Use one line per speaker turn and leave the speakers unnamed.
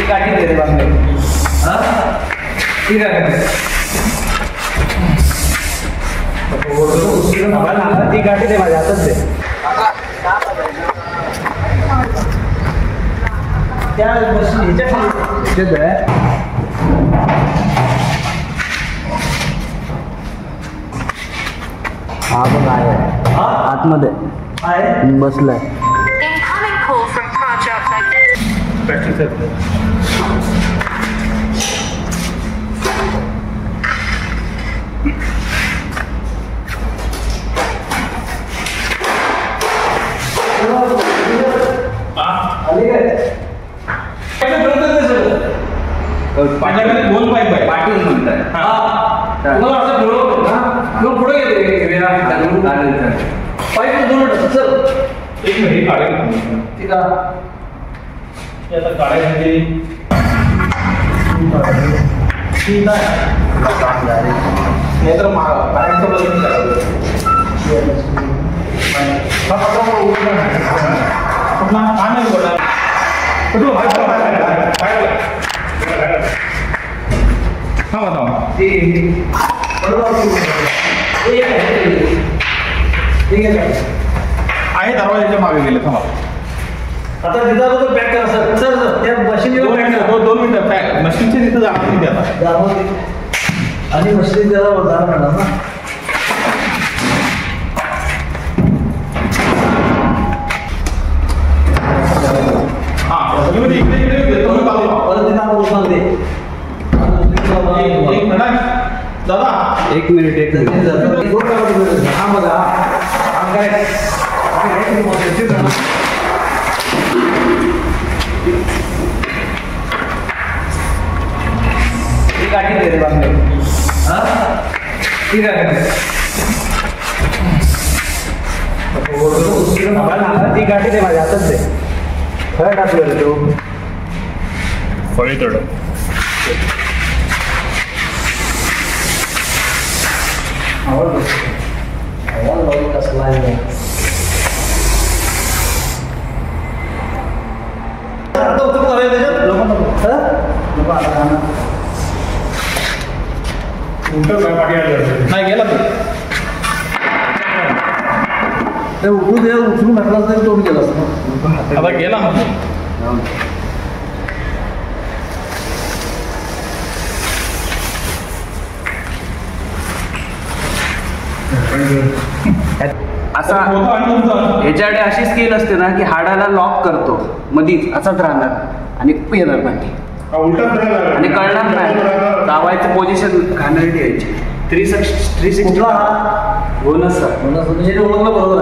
गाठी दे रे बांगडे. हा ठीक आहे. ती गाठी दे माझ्या हातात दे. त्या ह्याच्यात आहे. हा बघ आहे आतमध्ये आहे बसलाय.
माझ्याकडे 2 पाईप आहे.
पाठवून म्हणताय.
तुम्हाला असं ठेवलं ना मग पुढे गेले पाईप 2 चल. एक मिनिट काढेल ठीक आहे. आता काढायसाठी नाही तर बाहेरचं बदलून करावं. आहे दरवाजाच्या मागे गेले थांबा. आता तिथं पॅक करा सर. सर त्या मशीनला पॅक करा. 2 मिनिटं पॅक मशीनच्या तिथं जाणार नाही आता आणि मशीन त्याला जाणार ना. दादा एक मिनिट हा बघा काय गाठी दे रे बांगडे. हा ठीक आहे. ती गाठी दे माझ्या हातात दे. खरं टाकलं रे तो फळी तोड. आवाज कसला आहे. नाही गेला उठून दे. उचलून घातला तरी तोडून गेला आता गेला.
असा ह्याच्याकडे अशी स्केल असते ना की हाडाला लॉक करतो मधीच असाच राहणार आणि येणार नाही आणि कळणार नाही. दाबायचं पोझिशन घाणेरडी यायची. 360 हो ना सर. ओळखलं बरोबर.